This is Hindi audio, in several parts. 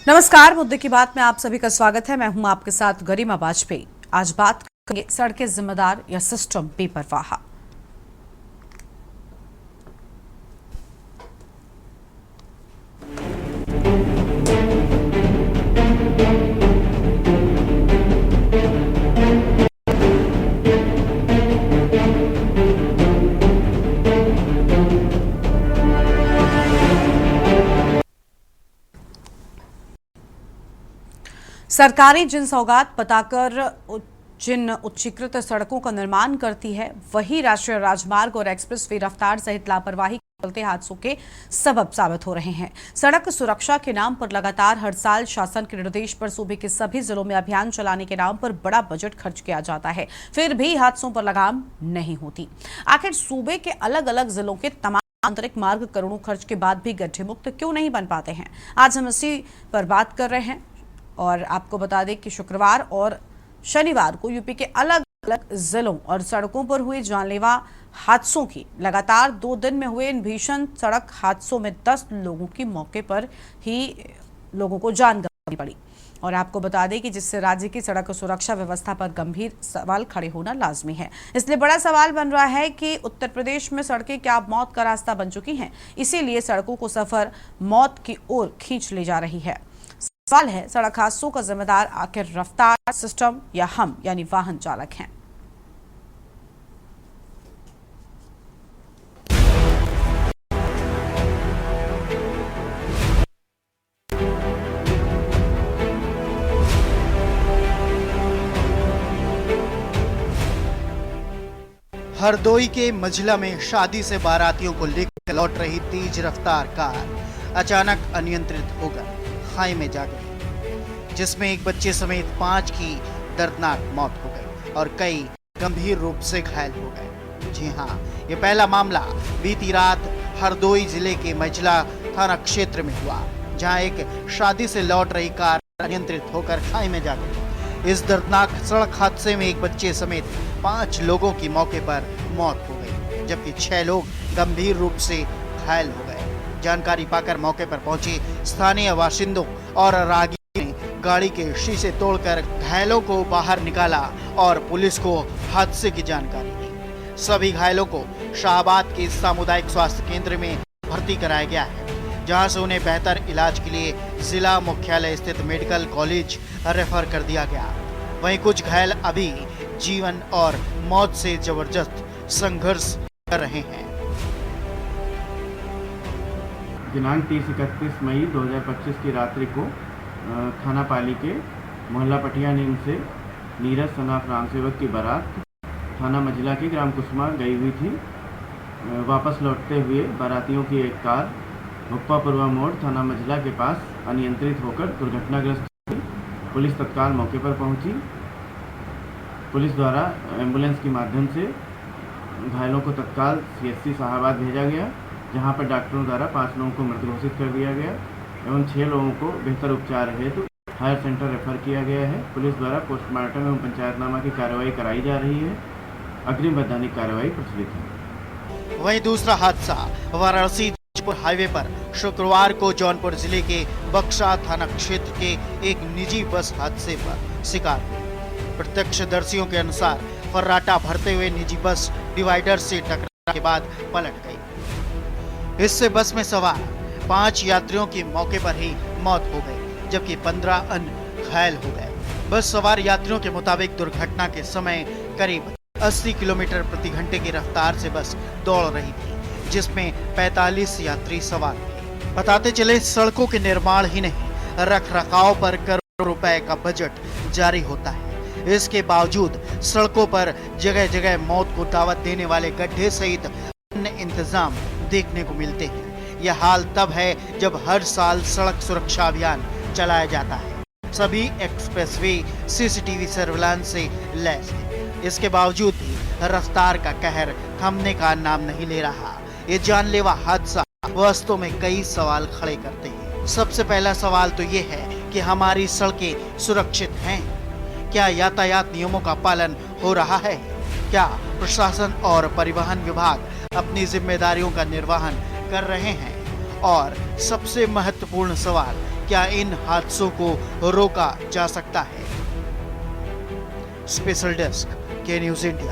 नमस्कार, मुद्दे की बात में आप सभी का स्वागत है। मैं हूं आपके साथ गरिमा वाजपेयी। आज बात करेंगे सड़कें जिम्मेदार या सिस्टम बेपरवाह। सरकारें जिन सौगात बताकर जिन उच्चीकृत सड़कों का निर्माण करती है, वही राष्ट्रीय राजमार्ग और एक्सप्रेसवे रफ्तार सहित लापरवाही के चलते हादसों के सबब साबित हो रहे हैं। सड़क सुरक्षा के नाम पर लगातार हर साल शासन के निर्देश पर सूबे के सभी जिलों में अभियान चलाने के नाम पर बड़ा बजट खर्च किया जाता है, फिर भी हादसों पर लगाम नहीं होती। आखिर सूबे के अलग अलग जिलों के तमाम आंतरिक मार्ग करोड़ों खर्च के बाद भी गड्ढे मुक्त क्यों नहीं बन पाते हैं? आज हम इसी पर बात कर रहे हैं। और आपको बता दें कि शुक्रवार और शनिवार को यूपी के अलग अलग जिलों और सड़कों पर हुए जानलेवा हादसों की लगातार 2 दिन में हुए इन भीषण सड़क हादसों में 10 लोगों की मौके पर ही लोगों को जान गंवानी पड़ी। और आपको बता दें कि जिससे राज्य की सड़क सुरक्षा व्यवस्था पर गंभीर सवाल खड़े होना लाजमी है। इसलिए बड़ा सवाल बन रहा है कि उत्तर प्रदेश में सड़कें क्या मौत का रास्ता बन चुकी हैं? इसीलिए सड़कों को सफर मौत की ओर खींच ले जा रही है। सवाल है, सड़क हादसों का जिम्मेदार आखिर रफ्तार सिस्टम या हम यानी वाहन चालक हैं? हरदोई के मझिला में शादी से बारातियों को लेकर लौट रही तेज रफ्तार कार अचानक अनियंत्रित होकर खाई में जा गई, जिसमें एक बच्चे समेत 5 की दर्दनाक मौत हो गई और कई गंभीर रूप से घायल हो गए। जी हां, ये पहला मामला बीती रात हरदोई जिले के मझिला थाना क्षेत्र में हुआ, जहां एक शादी से लौट रही कार अनियंत्रित होकर खाई में जा गई। इस दर्दनाक सड़क हादसे में एक बच्चे समेत 5 लोगों की मौके पर मौत हो गई, जबकि 6 लोग गंभीर रूप से घायल हो गए। जानकारी पाकर मौके पर पहुंचे स्थानीय बाशिंदों और राहगीरों ने गाड़ी के शीशे तोड़कर घायलों को बाहर निकाला और पुलिस को हादसे की जानकारी दी। सभी घायलों को शाहबाद के सामुदायिक स्वास्थ्य केंद्र में भर्ती कराया गया है, जहां से उन्हें बेहतर इलाज के लिए जिला मुख्यालय स्थित मेडिकल कॉलेज रेफर कर दिया गया। वहीं कुछ घायल अभी जीवन और मौत से जबरदस्त संघर्ष कर रहे हैं। दिनांक 30-31 मई 2025 की रात्रि को थाना पाली के मोहल्ला पटिया नीम से नीरज सनाफ राम सेवक की बारात थाना मझिला के ग्राम कुसमा गई हुई थी। वापस लौटते हुए बारातियों की एक कार भुप्पापुरवा मोड़ थाना मझिला के पास अनियंत्रित होकर दुर्घटनाग्रस्त हुई। पुलिस तत्काल मौके पर पहुंची। पुलिस द्वारा एम्बुलेंस के माध्यम से घायलों को तत्काल CHC शाहबाद भेजा गया, जहां पर डॉक्टरों द्वारा 5 लोगों को मृत घोषित कर दिया गया एवं 6 लोगों को बेहतर उपचार हेतु हायर सेंटर रेफर किया गया है। पुलिस द्वारा पोस्टमार्टम एवं पंचायतनामा की कार्रवाई कराई जा रही है। अग्रिम वैधानिक कार्रवाई प्रचलित है। वहीं दूसरा हादसा वाराणसी हाईवे पर शुक्रवार को जौनपुर जिले के बक्सा थाना क्षेत्र के एक निजी बस हादसे पर शिकार हुई। प्रत्यक्षदर्शियों के अनुसार फर्राटा भरते हुए निजी बस डिवाइडर से टकराने के बाद पलट गई। इससे बस में सवार 5 यात्रियों की मौके पर ही मौत हो गई, जबकि 15 अन्य घायल हो गए। बस सवार यात्रियों के मुताबिक दुर्घटना के समय करीब 80 किलोमीटर प्रति घंटे की रफ्तार से बस दौड़ रही थी, जिसमें 45 यात्री सवार थे। बताते चले, सड़कों के निर्माण ही नहीं, रख रखाव पर करोड़ों रुपए का बजट जारी होता है। इसके बावजूद सड़कों पर जगह जगह मौत को दावत देने वाले गड्ढे सहित अन्य इंतजाम देखने को मिलते हैं। यह हाल तब है जब हर साल सड़क सुरक्षा अभियान चलाया जाता है। सभी एक्सप्रेसवे CCTV सर्विलांस से लैस है। इसके बावजूद भी रफ्तार का कहर थमने का नाम नहीं ले रहा। ये जानलेवा हादसा वास्तव में कई सवाल खड़े करते हैं। सबसे पहला सवाल तो ये है कि हमारी सड़कें सुरक्षित हैं? क्या यातायात नियमों का पालन हो रहा है? क्या प्रशासन और परिवहन विभाग अपनी जिम्मेदारियों का निर्वहन कर रहे हैं? और सबसे महत्वपूर्ण सवाल, क्या इन हादसों को रोका जा सकता है? स्पेशल डेस्क के न्यूज इंडिया।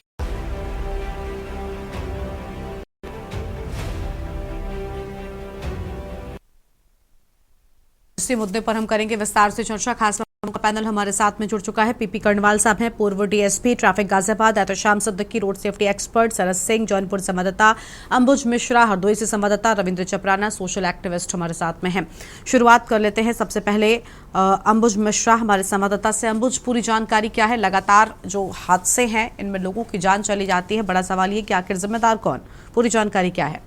इसी मुद्दे पर हम करेंगे विस्तार से चर्चा। खास का पैनल हमारे साथ में जुड़ चुका है। पीपी कर्णवाल साहब हैं, पूर्व DSP traffic Ghaziabad, Ehtesham Siddiqui road safety expert, Saras Singh Jaunpur संवाददाता, अंबुज मिश्रा हरदोई से संवाददाता, रविंद्र चपराना सोशल एक्टिविस्ट हमारे साथ में हैं। शुरुआत कर लेते हैं सबसे पहले अंबुज मिश्रा हमारे संवाददाता से। अंबुज, पूरी जानकारी क्या है? लगातार जो हादसे हैं इनमें लोगों की जान चली जाती है, बड़ा सवाल ये कि आखिर जिम्मेदार कौन? पूरी जानकारी क्या है?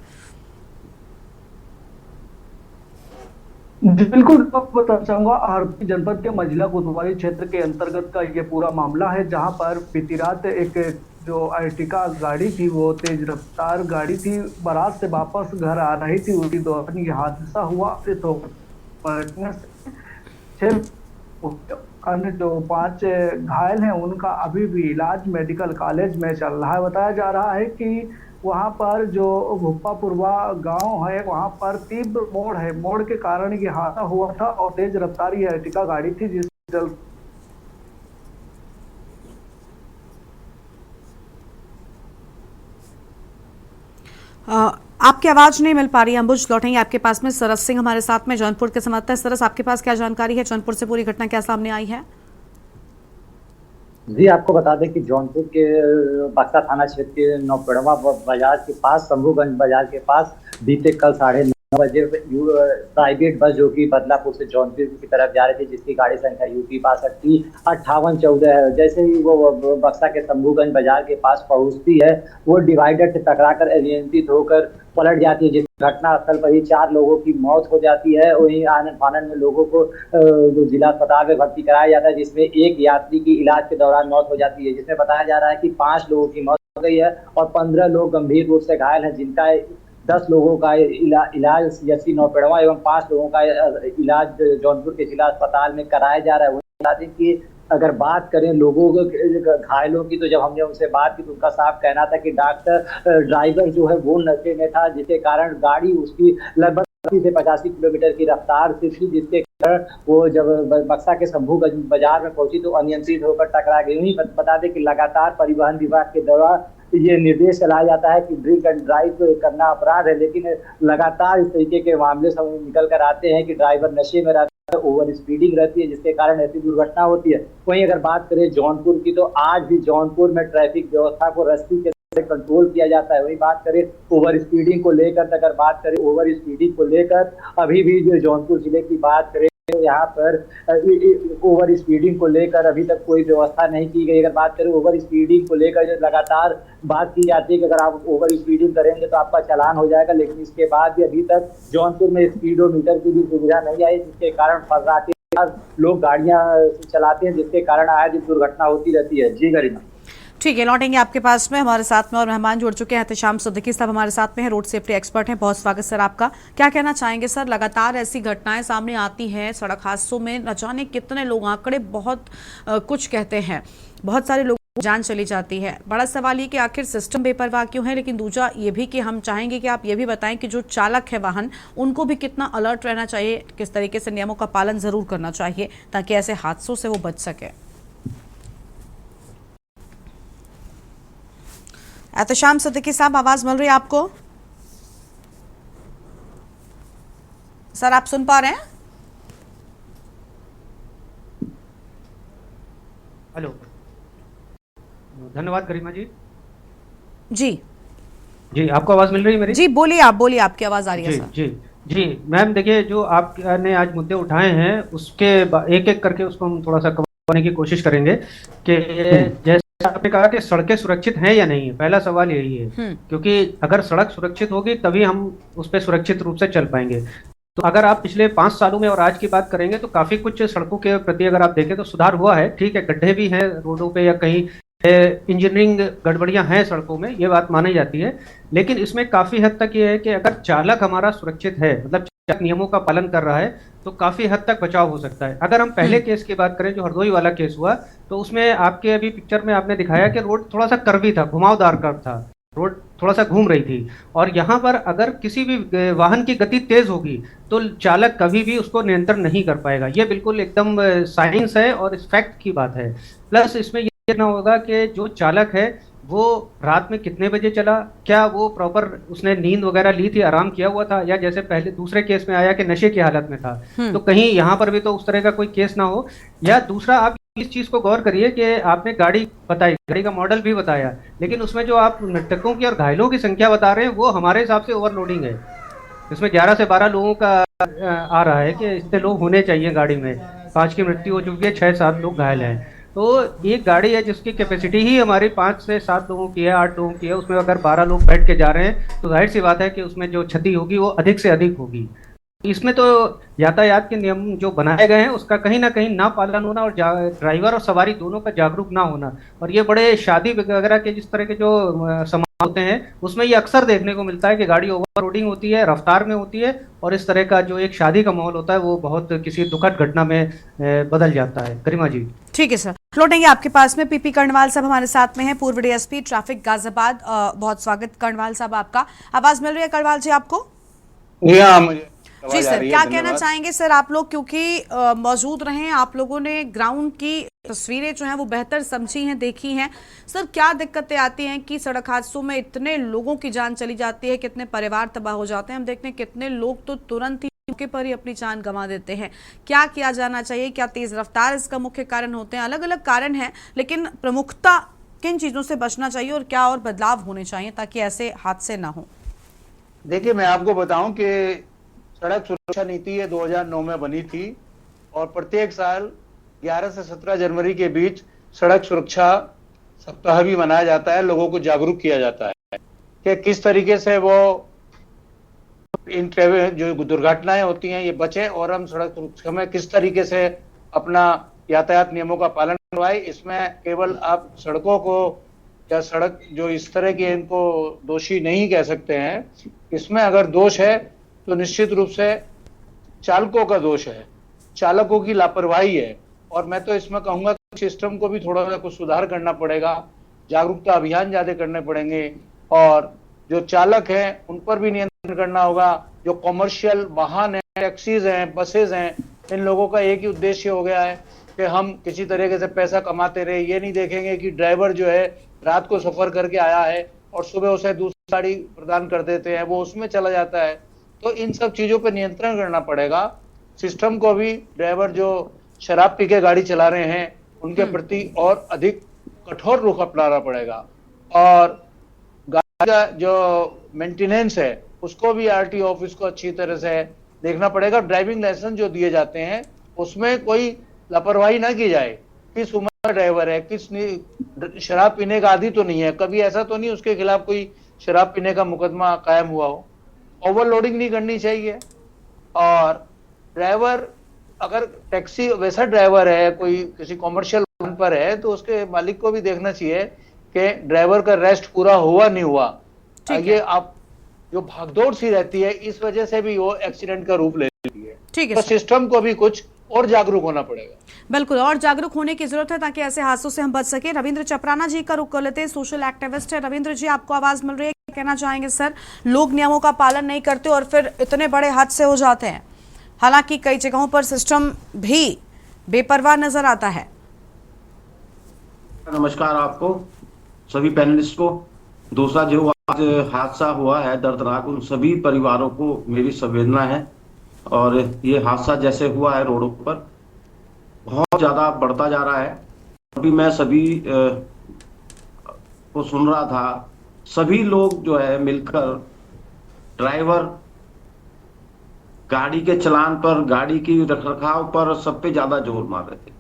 बिल्कुल बताना चाहूंगा। आरपी जनपद के मझिला कोतवाली क्षेत्र के अंतर्गत का ये पूरा मामला है, जहां पर बीती रात एक जो अर्टिगा गाड़ी थी, वो तेज रफ्तार गाड़ी थी, बारात से वापस घर आ रही थी, उसी दौरान ये हादसा हुआ। तो पलटने से 6 अन्य जो 5 घायल हैं उनका अभी भी इलाज मेडिकल कॉलेज में चल रहा है। बताया जा रहा है कि वहां पर जो भुप्पापुरवा गांव है, वहां पर तीव्र मोड़ है, मोड़ के कारण ये हादसा हुआ था और तेज रफ्तारी अर्टिगा गाड़ी थी जिस आपकी आवाज नहीं मिल पा रही है अंबुज, लौटेंगे आपके पास में। सरस सिंह हमारे साथ में जौनपुर के संवाददाता। सरस, आपके पास क्या जानकारी है? जौनपुर से पूरी घटना क्या सामने आई है? जी, आपको बता दें कि जौनपुर के बक्सा थाना क्षेत्र के नौपेड़वा बाजार के पास, शंभूगंज बाजार के पास बीते कल 9:30 बजे प्राइवेट बस जो कि बदलापुर से जौनपुर की तरफ जा रही थी, जिसकी गाड़ी संख्या UP 62 5814 है, जैसे ही वो बक्सा के शंभूगंज बाजार के पास पहुंचती है, वो डिवाइडर से टकराकर अनियंत्रित होकर पलट जाती है, जिस घटना स्थल पर ही 4 लोगों की मौत हो जाती है। वहीं आनंद फानंद में लोगों को जिला अस्पताल में भर्ती कराया जाता है, जिसमें एक यात्री की इलाज के दौरान मौत हो जाती है, जिसमें बताया जा रहा है कि 5 लोगों की मौत हो गई है और 15 लोग गंभीर रूप से घायल हैं, जिनका 10 लोगों का इलाज सीएचसी नौपेड़वा एवं 5 लोगों का इलाज जौनपुर के जिला अस्पताल में कराया जा रहा है। वहीं बता दें कि अगर बात करें लोगों के घायलों की, तो जब हमने उनसे बात की तो उनका साफ कहना था कि ड्राइवर जो है वो नशे में था, जिसके कारण गाड़ी उसकी लगभग 80 से 85 किलोमीटर की रफ्तार से थी, जिसके कारण वो जब बक्सा के शंभूगंज बाजार में पहुंची तो अनियंत्रित होकर टकरा गई। वहीं बता दें कि लगातार परिवहन विभाग के द्वारा ये निर्देश चलाया जाता है कि ड्रिंक एंड ड्राइव करना अपराध है, लेकिन लगातार इस तरीके के मामले सामने निकल कर आते हैं कि ड्राइवर नशे में रहता है, ओवर स्पीडिंग रहती है, जिसके कारण ऐसी दुर्घटना होती है। वहीं अगर बात करें जौनपुर की, तो आज भी जौनपुर में ट्रैफिक व्यवस्था को रस्सी के कंट्रोल किया जाता है। वही बात करें ओवर स्पीडिंग को लेकर, अगर बात करें ओवर स्पीडिंग को लेकर, अभी भी जो जौनपुर जिले की बात करें तो यहाँ पर ओवर स्पीडिंग को लेकर अभी तक कोई व्यवस्था नहीं की गई। अगर बात करें ओवर स्पीडिंग को लेकर, जो लगातार बात की जाती है कि अगर आप ओवर स्पीडिंग करेंगे तो आपका चालान हो जाएगा, लेकिन इसके बाद भी अभी तक जौनपुर में स्पीडोमीटर की भी सुविधा नहीं आई, जिसके कारण फर्राटे लोग गाड़ियां चलाते हैं, जिसके कारण आए दिन दुर्घटना होती रहती है। जी गरिमा। ठीक है, लौटेंगे आपके पास में। हमारे साथ में और मेहमान जुड़ चुके हैं। एहतशाम सिद्दीकी साहब हमारे साथ में हैं, रोड सेफ्टी एक्सपर्ट हैं। बहुत स्वागत सर आपका। क्या कहना चाहेंगे सर? लगातार ऐसी घटनाएं सामने आती हैं सड़क हादसों में, न जाने कितने लोग, आंकड़े बहुत कुछ कहते हैं, बहुत सारे लोग जान चली जाती है। बड़ा सवाल ये कि आखिर सिस्टम बेपरवाह क्यों है? लेकिन दूसरा ये भी कि हम चाहेंगे कि आप ये भी बताएं कि जो चालक है वाहन, उनको भी कितना अलर्ट रहना चाहिए, किस तरीके से नियमों का पालन जरूर करना चाहिए ताकि ऐसे हादसों से वो बच सके। एहतशाम सिद्दीकी साहब, आवाज मिल रही है आपको? सर आप सुन पा रहे हैं? हेलो, धन्यवाद गरिमा जी। जी जी, आपको आवाज मिल रही है मेरी? जी बोलिए, आप बोलिए, आपकी आवाज आ रही है जी सर। जी जी मैम, देखिए जो आपने आज मुद्दे उठाए हैं उसके एक एक करके उसको हम थोड़ा सा कवर करने की कोशिश करेंगे कि जैसे आपने कहा कि सड़कें सुरक्षित हैं या नहीं है, पहला सवाल यही है, क्योंकि अगर सड़क सुरक्षित होगी तभी हम उस पर सुरक्षित रूप से चल पाएंगे। तो अगर आप पिछले 5 सालों में और आज की बात करेंगे तो काफी कुछ सड़कों के प्रति अगर आप देखें तो सुधार हुआ है। ठीक है, गड्ढे भी हैं रोडों पे या कहीं इंजीनियरिंग गड़बड़ियां हैं सड़कों में, ये बात मानी जाती है, लेकिन इसमें काफी हद तक ये है कि अगर चालक हमारा सुरक्षित है, मतलब चालक नियमों का पालन कर रहा है, तो काफी हद तक बचाव हो सकता है। अगर हम पहले केस की बात करें जो हरदोई वाला केस हुआ, तो उसमें आपके अभी पिक्चर में आपने दिखाया कि रोड थोड़ा सा कर्वी था, घुमावदार कर्व था, रोड थोड़ा सा घूम रही थी। और यहाँ पर अगर किसी भी वाहन की गति तेज होगी तो चालक कभी भी उसको नियंत्रण नहीं कर पाएगा। ये बिल्कुल एकदम साइंस है और इस फैक्ट की बात है। प्लस इसमें ये देखना होगा कि जो चालक है वो रात में कितने बजे चला, क्या वो प्रॉपर उसने नींद वगैरह ली थी, आराम किया हुआ था, या जैसे पहले दूसरे केस में आया कि नशे की हालत में था। तो कहीं यहाँ पर भी तो उस तरह का कोई केस ना हो। या दूसरा, आप इस चीज को गौर करिए कि आपने गाड़ी बताई, गाड़ी का मॉडल भी बताया, लेकिन उसमें जो आप मृतकों की और घायलों की संख्या बता रहे हैं वो हमारे हिसाब से ओवरलोडिंग है। इसमें 11 से 12 लोगों का आ रहा है कि इतने लोग होने चाहिए गाड़ी में। 5 की मृत्यु हो चुकी है, 6-7 लोग घायल हैं। तो एक गाड़ी है जिसकी कैपेसिटी ही हमारी 5 से 7 लोगों की है, 8 लोगों की है, उसमें अगर 12 लोग बैठ के जा रहे हैं तो जाहिर सी बात है कि उसमें जो क्षति होगी वो अधिक से अधिक होगी। इसमें तो यातायात के नियम जो बनाए गए हैं उसका कहीं ना कहीं ना पालन होना और ड्राइवर और सवारी दोनों का जागरूक ना होना। और ये बड़े शादी वगैरह के जिस तरह के जो समारोह होते हैं उसमें ये अक्सर देखने को मिलता है कि गाड़ी ओवरलोडिंग होती है, रफ्तार में होती है, और इस तरह का जो एक शादी का माहौल होता है वो बहुत किसी दुखद घटना में बदल जाता है। गरिमा जी। ठीक है सर, लौटेंगे आपके पास में। पीपी कर्णवाल साहब हमारे साथ में हैं, पूर्व डीएसपी ट्रैफिक गाजियाबाद। बहुत स्वागत कर्णवाल साहब आपका। आवाज मिल रही है कर्णवाल जी आपको? जी सर, क्या कहना चाहेंगे सर आप लोग, क्योंकि मौजूद रहे, आप लोगों ने ग्राउंड की तस्वीरें जो हैं वो बेहतर समझी हैं, देखी हैं। सर क्या दिक्कतें आती हैं कि सड़क हादसों में इतने लोगों की जान चली जाती है, कितने परिवार तबाह हो जाते हैं, हम देखते हैं कितने लोग तो तुरंत ही मौके पर ही अपनी जान गंवा देते हैं। क्या किया जाना चाहिए? क्या तेज रफ्तार इसका मुख्य कारण होते हैं? अलग अलग कारण हैं, लेकिन प्रमुखता किन चीजों से बचना चाहिए और क्या और बदलाव होने चाहिए ताकि ऐसे हादसे ना हो? देखिए, मैं आपको बताऊं कि सड़क सुरक्षा नीति ये 2009 में बनी थी और प्रत्येक साल 11 से 17 जनवरी के बीच सड़क सुरक्षा सप्ताह भी मनाया जाता है। लोगों को जागरूक किया जाता है कि किस तरीके से वो इन जो दुर्घटनाएं होती हैं ये बचे और हम सड़क सुरक्षा में किस तरीके से अपना यातायात नियमों का पालन करवाए। इसमें केवल आप सड़कों को या सड़क जो इस तरह के इनको दोषी नहीं कह सकते हैं। इसमें अगर दोष है तो निश्चित रूप से चालकों का दोष है, चालकों की लापरवाही है। और मैं तो इसमें कहूंगा कि सिस्टम को भी थोड़ा सा कुछ सुधार करना पड़ेगा, जागरूकता अभियान ज्यादा करने पड़ेंगे और जो चालक हैं उन पर भी नियंत्रण करना होगा। जो कॉमर्शियल वाहन है, टैक्सीज हैं, बसेज हैं, इन लोगों का एक ही उद्देश्य हो गया है कि हम किसी तरीके से पैसा कमाते रहे। ये नहीं देखेंगे कि ड्राइवर जो है रात को सफर करके आया है और सुबह उसे दूसरी गाड़ी प्रदान कर देते हैं, वो उसमें चला जाता है। तो इन सब चीजों पर नियंत्रण करना पड़ेगा। सिस्टम को भी ड्राइवर जो शराब पी के गाड़ी चला रहे हैं उनके प्रति और अधिक कठोर रुख अपनाना पड़ेगा। और गाड़ी का जो मेंटेनेंस है उसको भी आरटीओ ऑफिस को अच्छी तरह से देखना पड़ेगा। ड्राइविंग लाइसेंस जो दिए जाते हैं उसमें कोई लापरवाही ना की जाए। किस उम्र का ड्राइवर है, किस शराब पीने का आदी तो नहीं है, कभी ऐसा तो नहीं उसके खिलाफ कोई शराब पीने का मुकदमा कायम हुआ हो। ओवरलोडिंग नहीं करनी चाहिए। और ड्राइवर अगर टैक्सी वैसा ड्राइवर है, कोई किसी कॉमर्शियल वाहन पर है, तो उसके मालिक को भी देखना चाहिए कि ड्राइवर का रेस्ट पूरा हुआ नहीं हुआ। ये आप जो भागदौड़ सी रहती है इस वजह से भी वो एक्सीडेंट का रूप ले लेती है। ठीक है, तो सिस्टम को भी कुछ और जागरूक होना पड़ेगा। बिल्कुल, और जागरूक होने की जरूरत है ताकि ऐसे हादसों से हम बच सके। रविंद्र चपराना जी का रुख कर लेते हैं, सोशल एक्टिविस्ट है। रविंद्र जी, आपको आवाज मिल रही है, क्या कहना चाहेंगे सर? लोग नियमों का पालन नहीं करते और फिर इतने बड़े हादसे हो जाते हैं, हालांकि कई जगहों पर सिस्टम भी बेपरवाह नजर आता है। नमस्कार आपको, सभी पैनलिस्ट को। दूसरा, जो आज हादसा हुआ है दर्दनाक, उन सभी परिवारों को मेरी संवेदना है। और ये हादसा जैसे हुआ है रोडों पर बहुत ज्यादा बढ़ता जा रहा है। अभी मैं सभी को सुन रहा था, सभी लोग जो है मिलकर ड्राइवर गाड़ी के चलान पर, गाड़ी की रखरखाव पर सब पे ज्यादा जोर मार रहे थे,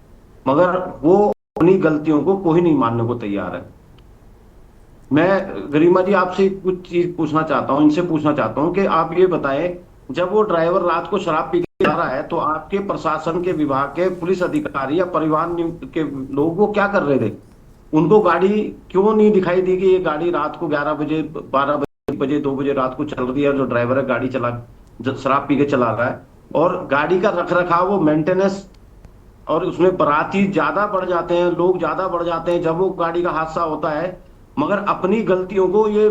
मगर वो अपनी गलतियों को कोई नहीं मानने को तैयार है। मैं गरिमा जी आपसे कुछ चीज पूछना चाहता हूँ, इनसे पूछना चाहता हूँ कि आप ये बताएं, जब वो ड्राइवर रात को शराब पी के जा रहा है तो आपके प्रशासन के विभाग के पुलिस अधिकारी या परिवहन के लोग वो क्या कर रहे थे? उनको गाड़ी क्यों नहीं दिखाई दी कि ये गाड़ी रात को 11 बजे, 12 बजे, 2 बजे रात को चल रही है, जो ड्राइवर है गाड़ी चला शराब पी के चला रहा है, और गाड़ी का रखरखाव, वो मेंटेनेंस, और उसमें बराती ज्यादा बढ़ जाते हैं, लोग ज्यादा बढ़ जाते हैं जब वो गाड़ी का हादसा होता है। मगर अपनी गलतियों को ये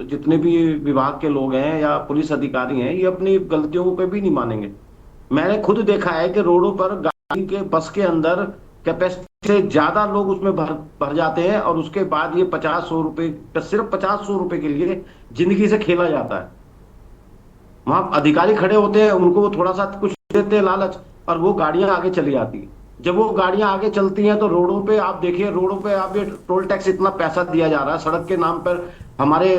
जितने भी विभाग के लोग हैं या पुलिस अधिकारी हैं, ये अपनी गलतियों को कभी नहीं मानेंगे। मैंने खुद देखा है कि रोडों पर गाड़ी के बस के अंदर कैपेसिटी से ज्यादा लोग उसमें भर जाते हैं और उसके बाद ये 50-100 रुपए, सिर्फ 50-100 रुपए के लिए जिंदगी से खेला जाता है। वहां अधिकारी खड़े होते हैं, उनको वो थोड़ा सा कुछ देते हैं लालच, और वो गाड़ियां आगे चली जाती है। जब वो गाड़ियां आगे चलती हैं तो रोडों पे आप देखिए, रोडों पे आप ये टोल टैक्स इतना पैसा दिया जा रहा है सड़क के नाम पर। हमारे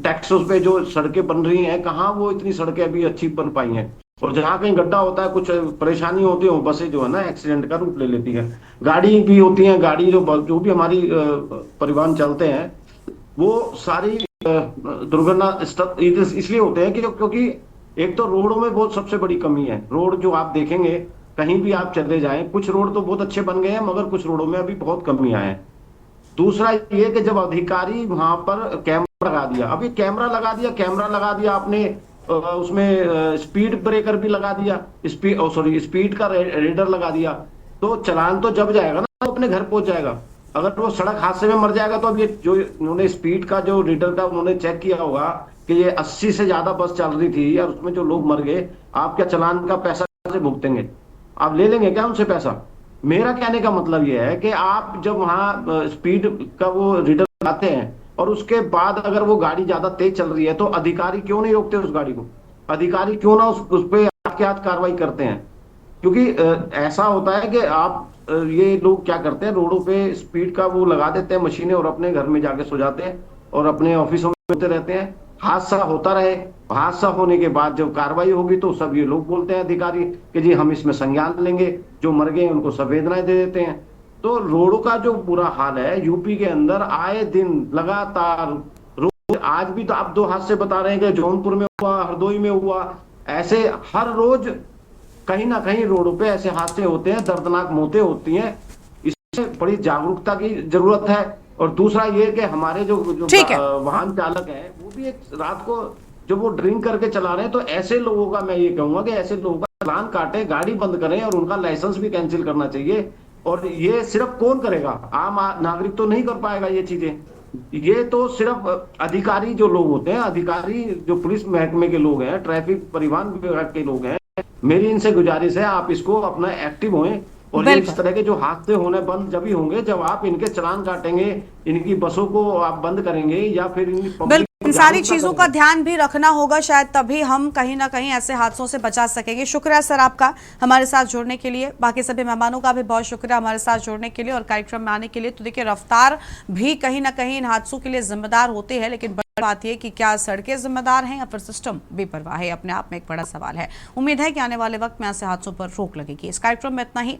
टैक्सों पे जो सड़कें बन रही हैं, कहाँ वो इतनी सड़कें अभी अच्छी बन पाई हैं। और जहाँ कहीं गड्ढा होता है, कुछ परेशानी होती है, बसें जो है ना एक्सीडेंट का रूप ले लेती है। गाड़ी भी होती है, गाड़ी जो भी हमारी परिवहन चलते हैं, वो सारी दुर्घटना इसलिए होते हैं कि क्योंकि एक तो रोडों में बहुत सबसे बड़ी कमी है। रोड जो आप देखेंगे, कहीं भी आप चले जाएं, कुछ रोड तो बहुत अच्छे बन गए हैं, मगर कुछ रोडों में अभी बहुत कमियां हैं। दूसरा ये कि जब अधिकारी वहां पर कैमरा लगा दिया, अभी कैमरा लगा दिया आपने, उसमें स्पीड ब्रेकर भी लगा दिया, स्पीड का रेडर लगा दिया, तो चलान तो जब जाएगा ना, तो अपने घर पहुंच जाएगा। अगर वो सड़क हादसे में मर जाएगा तो अब ये जो उन्होंने स्पीड का जो रीडर का उन्होंने चेक किया होगा कि ये 80 से ज्यादा बस चल रही थी और उसमें जो लोग मर गए, आप क्या चलान का पैसा कैसे भुगतेंगे? आप ले लेंगे क्या उनसे पैसा? मेरा कहने का मतलब ये है कि आप जब वहां स्पीड का वो रीडर लगाते हैं और उसके बाद अगर वो गाड़ी ज्यादा तेज चल रही है, तो अधिकारी क्यों नहीं रोकते उस गाड़ी को? अधिकारी क्यों ना उस पर हाथ के हाथ कार्रवाई करते हैं? क्योंकि ऐसा होता है कि आप ये लोग क्या करते हैं, रोडों पे स्पीड का वो लगा देते हैं मशीनें और अपने घर में जाके सो जाते हैं और अपने ऑफिसों में होते रहते हैं। हादसा होता रहे, हादसा होने के बाद जब कार्रवाई होगी तो सब ये लोग बोलते हैं अधिकारी कि जी हम इसमें संज्ञान लेंगे, जो मर गए उनको संवेदनाएं दे देते हैं। तो रोडों का जो बुरा हाल है यूपी के अंदर, आए दिन लगातार रोज, आज भी तो आप 2 हादसे बता रहे हैं कि जौनपुर में हुआ, हरदोई में हुआ, ऐसे हर रोज कहीं ना कहीं रोडों पे ऐसे हादसे होते हैं, दर्दनाक मौतें होती हैं। इसमें बड़ी जागरूकता की जरूरत है। और दूसरा ये कि हमारे जो वाहन चालक हैं, वो भी एक रात को जब वो ड्रिंक करके चला रहे हैं, तो ऐसे लोगों का मैं ये कहूंगा कि ऐसे लोगों का चालान काटे, गाड़ी बंद करें और उनका लाइसेंस भी कैंसिल करना चाहिए। और ये सिर्फ कौन करेगा? आम नागरिक तो नहीं कर पाएगा ये चीजें। ये तो सिर्फ अधिकारी जो लोग होते हैं, अधिकारी जो पुलिस महकमे के लोग हैं, ट्रैफिक परिवहन विभाग के लोग हैं, मेरी इनसे गुजारिश है आप इसको अपना एक्टिव होएं। और इस तरह के जो हादसे होने बंद जब ही होंगे जब आप इनके चालान काटेंगे, इनकी बसों को आप बंद करेंगे, या फिर इन सारी चीजों का ध्यान भी रखना होगा, शायद तभी हम कहीं ना कहीं ऐसे हादसों से बचा सकेंगे। शुक्रिया सर आपका हमारे साथ जुड़ने के लिए। बाकी सभी मेहमानों का भी बहुत शुक्रिया हमारे साथ जुड़ने के लिए और कार्यक्रम में आने के लिए। तो देखिए, रफ्तार भी कहीं ना कहीं इन हादसों के लिए जिम्मेदार होती है, लेकिन बड़ी बात यह कि क्या सड़कें जिम्मेदार हैं या फिर सिस्टम बेपरवाह है, अपने आप में एक बड़ा सवाल है। उम्मीद है कि आने वाले वक्त में ऐसे हादसों पर रोक लगेगी। इस कार्यक्रम में इतना ही।